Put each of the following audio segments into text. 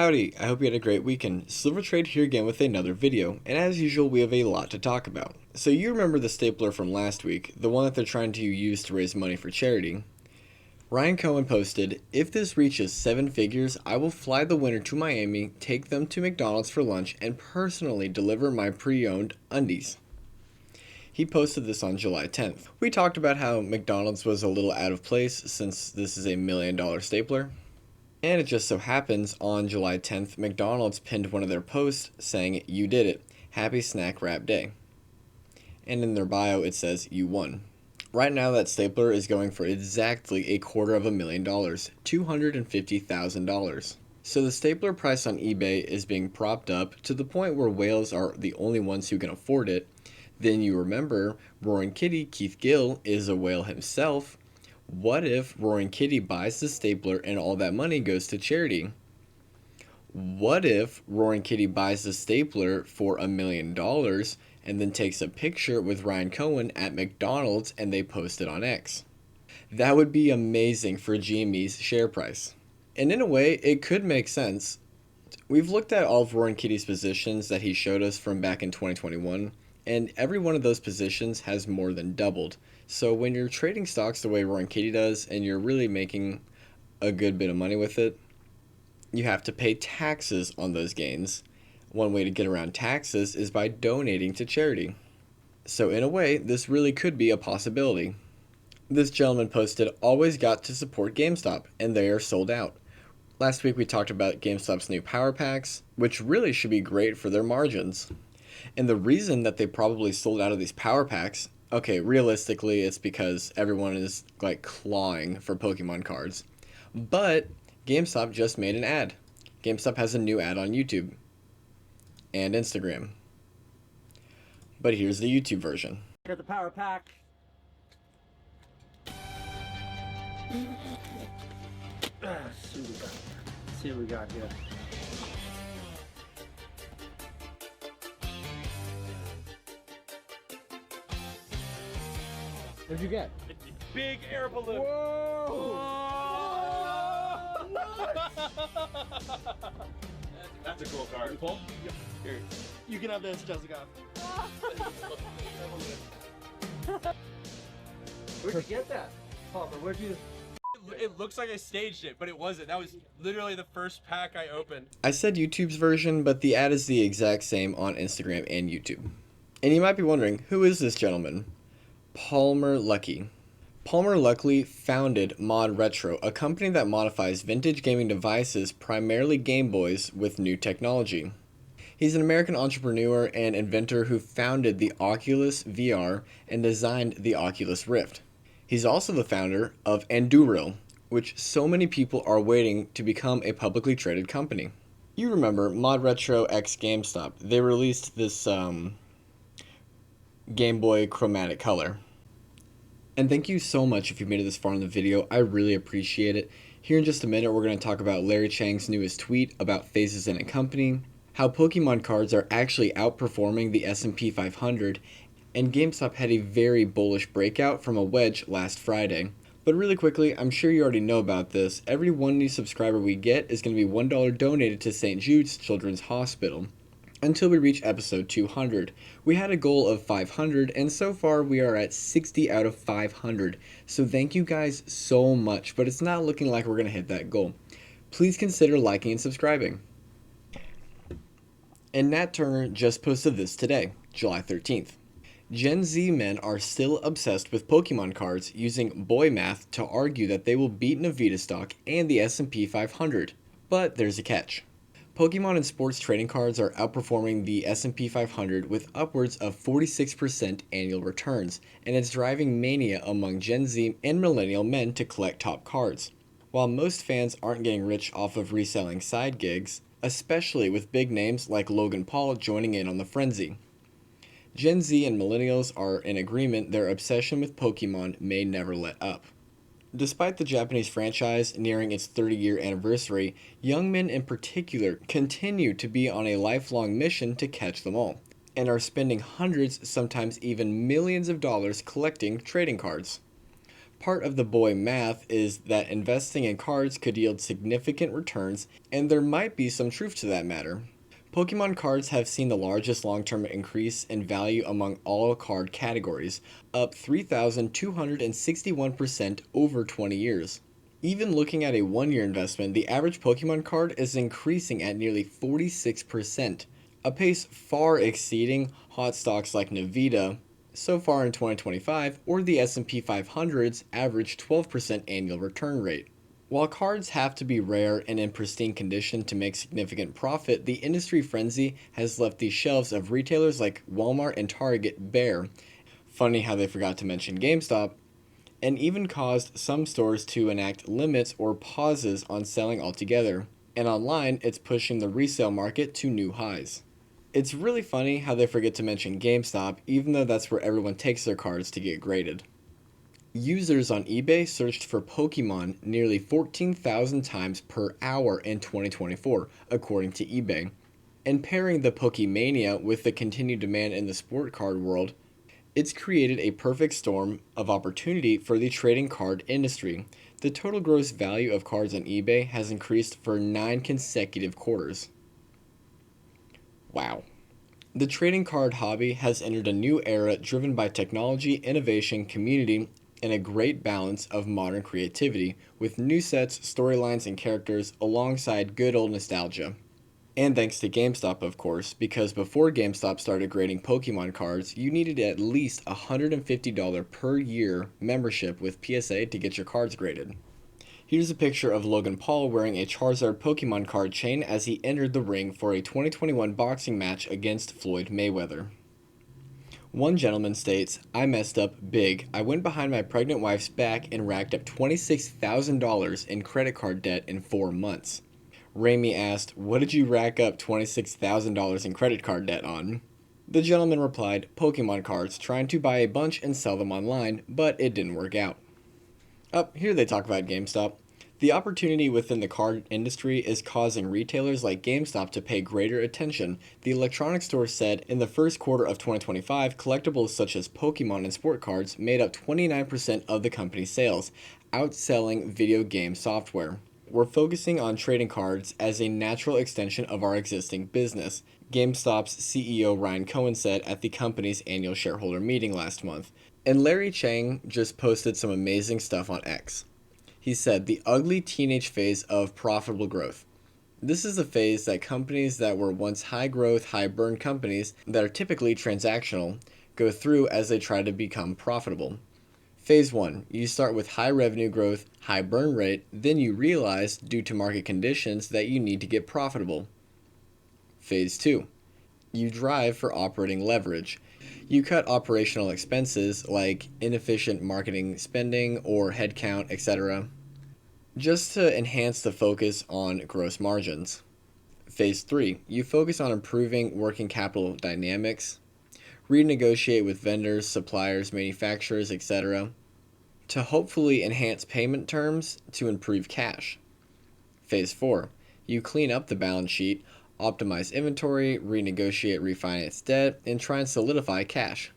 Howdy, I hope you had a great weekend. Silvertrade here again with another video, and as usual we have a lot to talk about. So you remember the stapler from last week, the one that they're trying to use to raise money for charity. Ryan Cohen posted, "If this reaches 7 figures, I will fly the winner to Miami, take them to McDonald's for lunch, and personally deliver my pre-owned undies." He posted this on July 10th. We talked about how McDonald's was a little out of place since this is a $1 million stapler. And it just so happens, on July 10th, McDonald's pinned one of their posts saying, "You did it. Happy Snack Wrap Day." And in their bio it says, "You won." Right now that stapler is going for exactly $250,000, $250,000. So the stapler price on eBay is being propped up to the point where whales are the only ones who can afford it. Then you remember, Roaring Kitty Keith Gill is a whale himself. What if Roaring Kitty buys the stapler and all that money goes to charity? What if Roaring Kitty buys the stapler for $1 million and then takes a picture with Ryan Cohen at McDonald's and they post it on X? That would be amazing for GME's share price. And in a way, it could make sense. We've looked at all of Roaring Kitty's positions that he showed us from back in 2021, and every one of those positions has more than doubled. So when you're trading stocks the way Roaring Kitty does and you're really making a good bit of money with it, you have to pay taxes on those gains. One way to get around taxes is by donating to charity. So in a way, this really could be a possibility. This gentleman posted, "Always got to support GameStop, and they are sold out." Last week we talked about GameStop's new power packs, which really should be great for their margins. And the reason that they probably sold out of these power packs, okay, realistically, it's because everyone is like clawing for Pokemon cards. But GameStop just made an ad. GameStop has a new ad on YouTube and Instagram. But here's the YouTube version. Got the power pack. See what we got here. What'd you get? Big air balloon. Whoa! That's a cool card. Cool? Here. You can have this, Jessica. Where'd you get that? Palmer, where'd you... It looks like I staged it, but it wasn't. That was literally the first pack I opened. I said YouTube's version, but the ad is the exact same on Instagram and YouTube. And you might be wondering, who is this gentleman? Palmer Luckey. Palmer Luckey founded Mod Retro, a company that modifies vintage gaming devices, primarily Game Boys, with new technology. He's an American entrepreneur and inventor who founded the Oculus VR and designed the Oculus Rift. He's also the founder of Enduro, which so many people are waiting to become a publicly traded company. You remember Mod Retro x GameStop. They released this Game Boy chromatic color. And thank you so much if you made it this far in the video. I really appreciate it. Here in just a minute, we're going to talk about Larry Chang's newest tweet about phases in a company, how Pokemon cards are actually outperforming the S&P 500, and GameStop had a very bullish breakout from a wedge last Friday. But really quickly, I'm sure you already know about this. Every one new subscriber we get is going to be $1 donated to St. Jude's Children's Hospital until we reach episode 200. We had a goal of 500, and so far we are at 60 out of 500. So thank you guys so much, but it's not looking like we're going to hit that goal. Please consider liking and subscribing. And Nat Turner just posted this today, July 13th. Gen Z men are still obsessed with Pokemon cards, using boy math to argue that they will beat Nvidia stock and the S&P 500. But there's a catch. Pokemon and sports trading cards are outperforming the S&P 500 with upwards of 46% annual returns, and it's driving mania among Gen Z and millennial men to collect top cards. While most fans aren't getting rich off of reselling side gigs, especially with big names like Logan Paul joining in on the frenzy. Gen Z and millennials are in agreement their obsession with Pokemon may never let up. Despite the Japanese franchise nearing its 30-year anniversary, young men in particular continue to be on a lifelong mission to catch them all, and are spending hundreds, sometimes even millions of dollars collecting trading cards. Part of the boy math is that investing in cards could yield significant returns, and there might be some truth to that matter. Pokemon cards have seen the largest long-term increase in value among all card categories, up 3,261% over 20 years. Even looking at a one-year investment, the average Pokemon card is increasing at nearly 46%, a pace far exceeding hot stocks like Nvidia so far in 2025 or the S&P 500's average 12% annual return rate. While cards have to be rare and in pristine condition to make significant profit, the industry frenzy has left the shelves of retailers like Walmart and Target bare. Funny how they forgot to mention GameStop, and even caused some stores to enact limits or pauses on selling altogether. And online, it's pushing the resale market to new highs. It's really funny how they forget to mention GameStop, even though that's where everyone takes their cards to get graded. Users on eBay searched for Pokemon nearly 14,000 times per hour in 2024, according to eBay. And pairing the Pokemania with the continued demand in the sport card world, it's created a perfect storm of opportunity for the trading card industry. The total gross value of cards on eBay has increased for 9 consecutive quarters. Wow. The trading card hobby has entered a new era driven by technology, innovation, community, and a great balance of modern creativity, with new sets, storylines, and characters alongside good old nostalgia. And thanks to GameStop, of course, because before GameStop started grading Pokemon cards, you needed at least a $150 per year membership with PSA to get your cards graded. Here's a picture of Logan Paul wearing a Charizard Pokemon card chain as he entered the ring for a 2021 boxing match against Floyd Mayweather. One gentleman states, "I messed up big. I went behind my pregnant wife's back and racked up $26,000 in credit card debt in 4 months." Ramey asked, "What did you rack up $26,000 in credit card debt on?" The gentleman replied, "Pokemon cards, trying to buy a bunch and sell them online, but it didn't work out." Up here they talk about GameStop. The opportunity within the card industry is causing retailers like GameStop to pay greater attention. The electronics store said in the first quarter of 2025, collectibles such as Pokemon and sport cards made up 29% of the company's sales, outselling video game software. "We're focusing on trading cards as a natural extension of our existing business," GameStop's CEO Ryan Cohen said at the company's annual shareholder meeting last month. And Larry Chang just posted some amazing stuff on X. He said, "The ugly teenage phase of profitable growth. This is a phase that companies that were once high growth, high burn companies that are typically transactional go through as they try to become profitable. Phase 1, you start with high revenue growth, high burn rate, then you realize, due to market conditions, that you need to get profitable. Phase 2, you drive for operating leverage. You cut operational expenses like inefficient marketing spending or headcount, etc., just to enhance the focus on gross margins. Phase 3, you focus on improving working capital dynamics, renegotiate with vendors, suppliers, manufacturers, etc., to hopefully enhance payment terms to improve cash. Phase 4, you clean up the balance sheet, optimize inventory, renegotiate refinance debt, and try and solidify cash.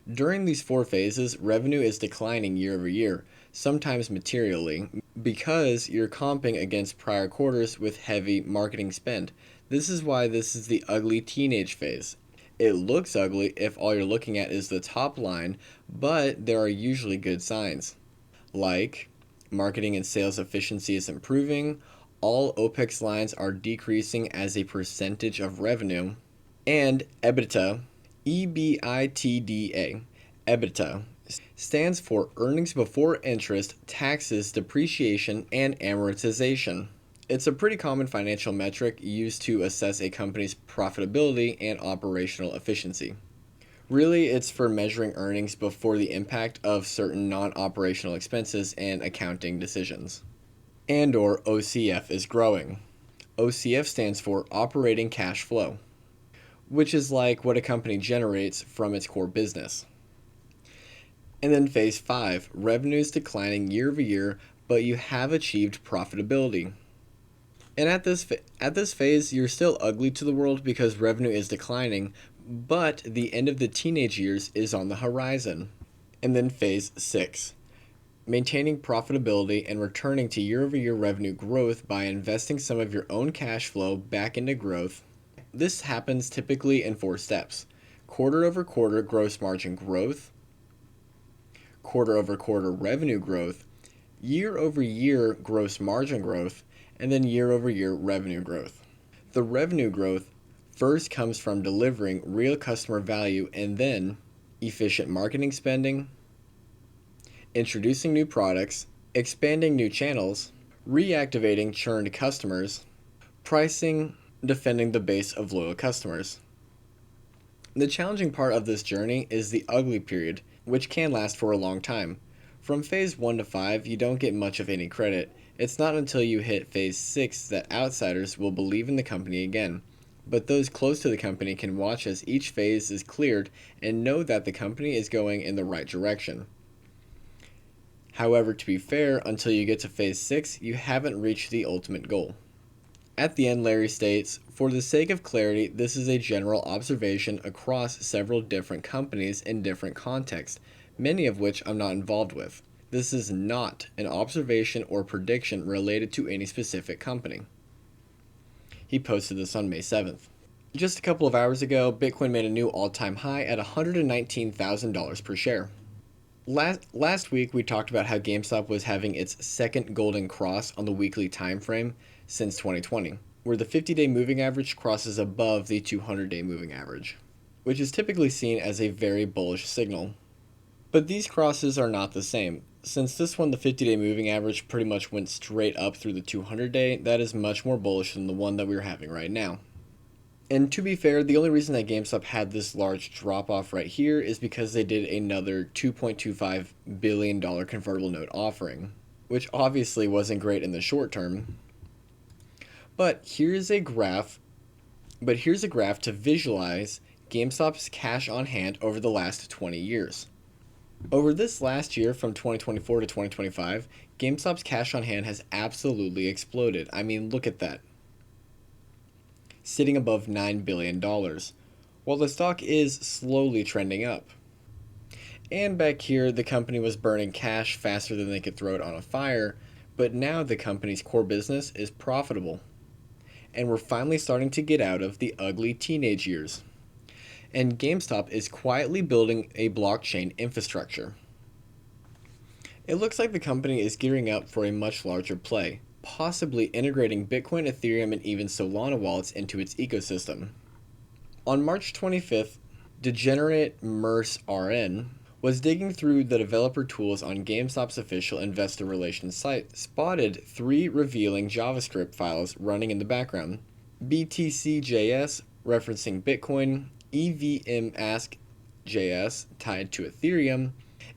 During these 4 phases, revenue is declining year over year, sometimes materially, because you're comping against prior quarters with heavy marketing spend. This is why this is the ugly teenage phase. It looks ugly if all you're looking at is the top line, but there are usually good signs, like marketing and sales efficiency is improving, all OPEX lines are decreasing as a percentage of revenue, and EBITDA, EBITDA, EBITDA, stands for earnings before interest, taxes, depreciation, and amortization. It's a pretty common financial metric used to assess a company's profitability and operational efficiency. Really, it's for measuring earnings before the impact of certain non-operational expenses and accounting decisions. And/or OCF is growing. OCF stands for operating cash flow, which is like what a company generates from its core business. And then phase 5, revenue is declining year over year, but you have achieved profitability. And at this phase, you're still ugly to the world because revenue is declining, but the end of the teenage years is on the horizon. And then phase 6, maintaining profitability, and returning to year-over-year revenue growth by investing some of your own cash flow back into growth. This happens typically in 4 steps: quarter-over-quarter gross margin growth, quarter-over-quarter revenue growth, year-over-year gross margin growth, and then year-over-year revenue growth. The revenue growth first comes from delivering real customer value and then efficient marketing spending, introducing new products, expanding new channels, reactivating churned customers, pricing, defending the base of loyal customers. The challenging part of this journey is the ugly period, which can last for a long time. From phase 1 to 5, you don't get much of any credit. It's not until you hit phase 6 that outsiders will believe in the company again. But those close to the company can watch as each phase is cleared and know that the company is going in the right direction. However, to be fair, until you get to phase 6, you haven't reached the ultimate goal. At the end, Larry states, "For the sake of clarity, this is a general observation across several different companies in different contexts, many of which I'm not involved with. This is not an observation or prediction related to any specific company." He posted this on May 7th. Just a couple of hours ago, Bitcoin made a new all-time high at $119,000 per share. Last week, we talked about how GameStop was having its second golden cross on the weekly time frame since 2020, where the 50-day moving average crosses above the 200-day moving average, which is typically seen as a very bullish signal. But these crosses are not the same. Since this one, the 50-day moving average pretty much went straight up through the 200-day, that is much more bullish than the one that we're having right now. And to be fair, the only reason that GameStop had this large drop-off right here is because they did another $2.25 billion convertible note offering, which obviously wasn't great in the short term. But here's a graph to visualize GameStop's cash on hand over the last 20 years. Over this last year, from 2024 to 2025, GameStop's cash on hand has absolutely exploded. I mean, look at that. Sitting above $9 billion, while the stock is slowly trending up. And back here, the company was burning cash faster than they could throw it on a fire, but now the company's core business is profitable. And we're finally starting to get out of the ugly teenage years. And GameStop is quietly building a blockchain infrastructure. It looks like the company is gearing up for a much larger play, possibly integrating Bitcoin, Ethereum, and even Solana wallets into its ecosystem. On March 25th, Degenerate Merce RN was digging through the developer tools on GameStop's official investor relations site, spotted 3 revealing JavaScript files running in the background: BTC.js referencing Bitcoin, EVM-ask.js tied to Ethereum,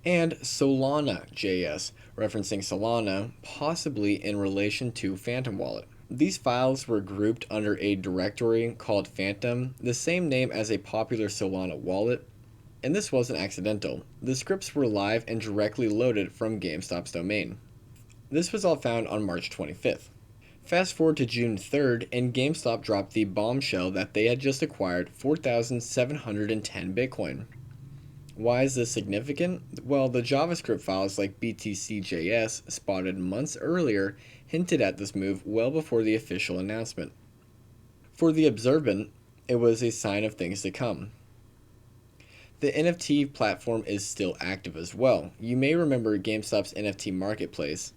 and Solana.js referencing Solana, possibly in relation to Phantom Wallet. These files were grouped under a directory called Phantom, the same name as a popular Solana wallet, and this wasn't accidental. The scripts were live and directly loaded from GameStop's domain. This was all found on March 25th. Fast forward to June 3rd, and GameStop dropped the bombshell that they had just acquired 4,710 Bitcoin. Why is this significant? Well, the JavaScript files like BTC.js, spotted months earlier, hinted at this move well before the official announcement. For the observant, it was a sign of things to come. The NFT platform is still active as well. You may remember GameStop's NFT marketplace.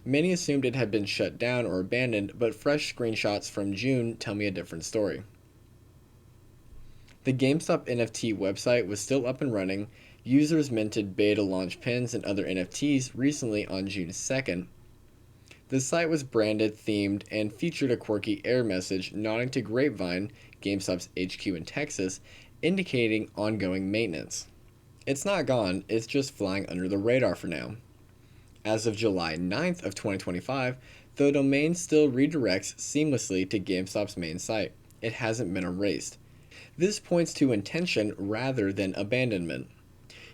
Many assumed it had been shut down or abandoned, but fresh screenshots from June tell me a different story. The GameStop NFT website was still up and running. Users minted beta launch pins and other NFTs recently on June 2nd. The site was branded, themed, and featured a quirky error message nodding to Grapevine, GameStop's HQ in Texas, indicating ongoing maintenance. It's not gone, it's just flying under the radar for now. As of July 9th of 2025, the domain still redirects seamlessly to GameStop's main site. It hasn't been erased. This points to intention rather than abandonment.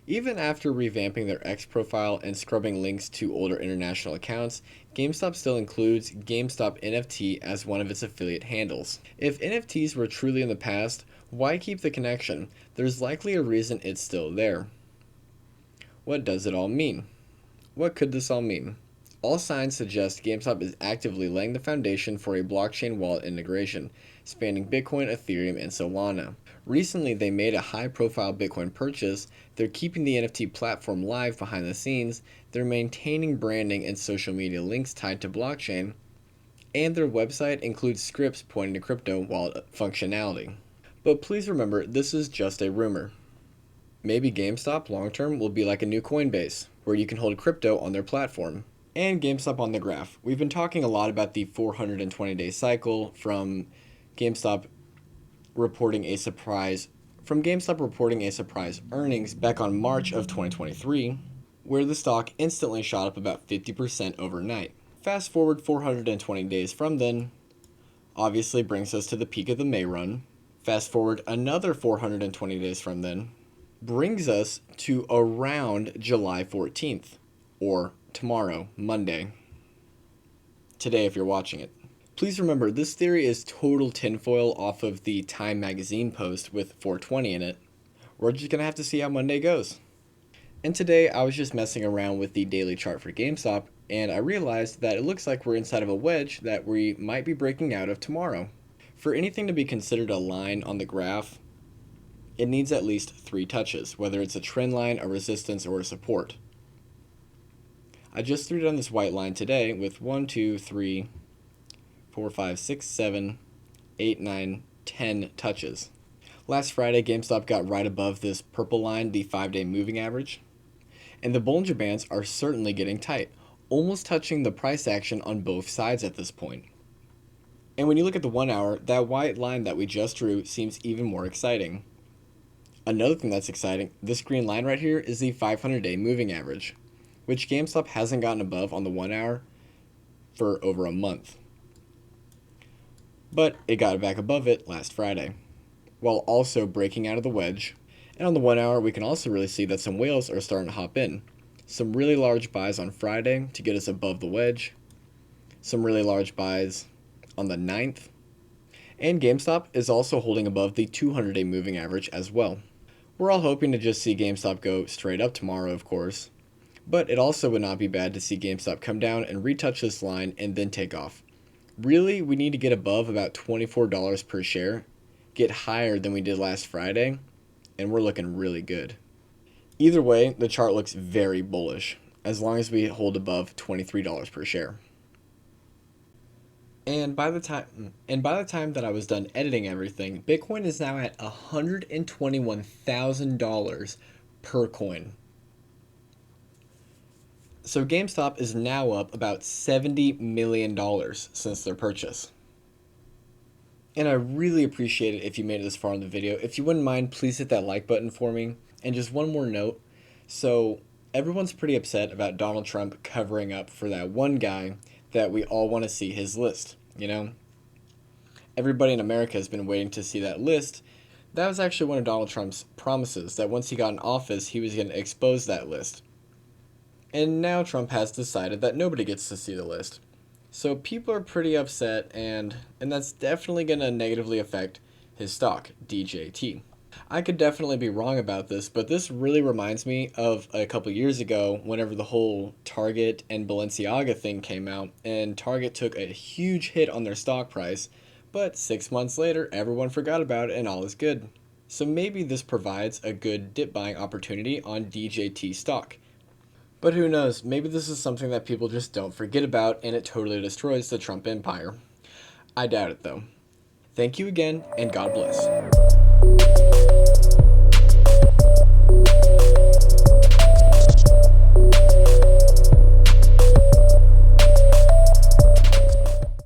Even after revamping their X profile and scrubbing links to older international accounts, GameStop still includes GameStop NFT as one of its affiliate handles. If NFTs were truly in the past, why keep the connection? There's likely a reason it's still there. What does it all mean? what could this all mean? All signs suggest GameStop is actively laying the foundation for a blockchain wallet integration, spanning Bitcoin, Ethereum, and Solana. Recently, they made a high-profile Bitcoin purchase. They're keeping the NFT platform live behind the scenes. They're maintaining branding and social media links tied to blockchain. And their website includes scripts pointing to crypto wallet functionality. But please remember, this is just a rumor. Maybe GameStop long-term will be like a new Coinbase, where you can hold crypto on their platform. And GameStop on the graph. We've been talking a lot about the 420-day cycle from GameStop reporting a surprise earnings back on March of 2023, where the stock instantly shot up about 50% overnight. Fast forward 420 days from then, obviously brings us to the peak of the May run. Fast forward another 420 days from then, brings us to around July 14th, or tomorrow, Monday. Today, if you're watching it. Please remember, this theory is total tinfoil off of the Time magazine post with 420 in it. We're just going to have to see how Monday goes. And today, I was just messing around with the daily chart for GameStop, and I realized that it looks like we're inside of a wedge that we might be breaking out of tomorrow. For anything to be considered a line on the graph, it needs at least 3 touches, whether it's a trend line, a resistance, or a support. I just threw down this white line today with 1, 2, 3, 4, 5, 6, 7, 8, 9, 10 touches. Last Friday, GameStop got right above this purple line, the 5-day moving average. And the Bollinger Bands are certainly getting tight, almost touching the price action on both sides at this point. And when you look at the 1 hour, that white line that we just drew seems even more exciting. Another thing that's exciting, this green line right here is the 500-day moving average, which GameStop hasn't gotten above on the 1 hour for over a month. But it got back above it last Friday, while also breaking out of the wedge. And on the 1 hour, we can also really see that some whales are starting to hop in. Some really large buys on Friday to get us above the wedge. Some really large buys on the 9th. And GameStop is also holding above the 200-day moving average as well. We're all hoping to just see GameStop go straight up tomorrow, of course. But it also would not be bad to see GameStop come down and retouch this line and then take off. Really, we need to get above about $24 per share, get higher than we did last Friday, and we're looking really good. Either way, the chart looks very bullish, as long as we hold above $23 per share. And by the time that I was done editing everything, Bitcoin is now at $121,000 per coin. So GameStop is now up about $70 million since their purchase. And I really appreciate it if you made it this far in the video. If you wouldn't mind, please hit that like button for me. And just one more note. So everyone's pretty upset about Donald Trump covering up for that one guy that we all want to see his list, you know? Everybody in America has been waiting to see that list. That was actually one of Donald Trump's promises, that once he got in office, he was going to expose that list. And now Trump has decided that nobody gets to see the list. So people are pretty upset, and that's definitely going to negatively affect his stock, DJT. I could definitely be wrong about this, but this really reminds me of a couple years ago whenever the whole Target and Balenciaga thing came out, and Target took a huge hit on their stock price, but 6 months later, everyone forgot about it and all is good. So maybe this provides a good dip buying opportunity on DJT stock. But who knows, maybe this is something that people just don't forget about and it totally destroys the Trump empire. I doubt it though. Thank you again, and God bless.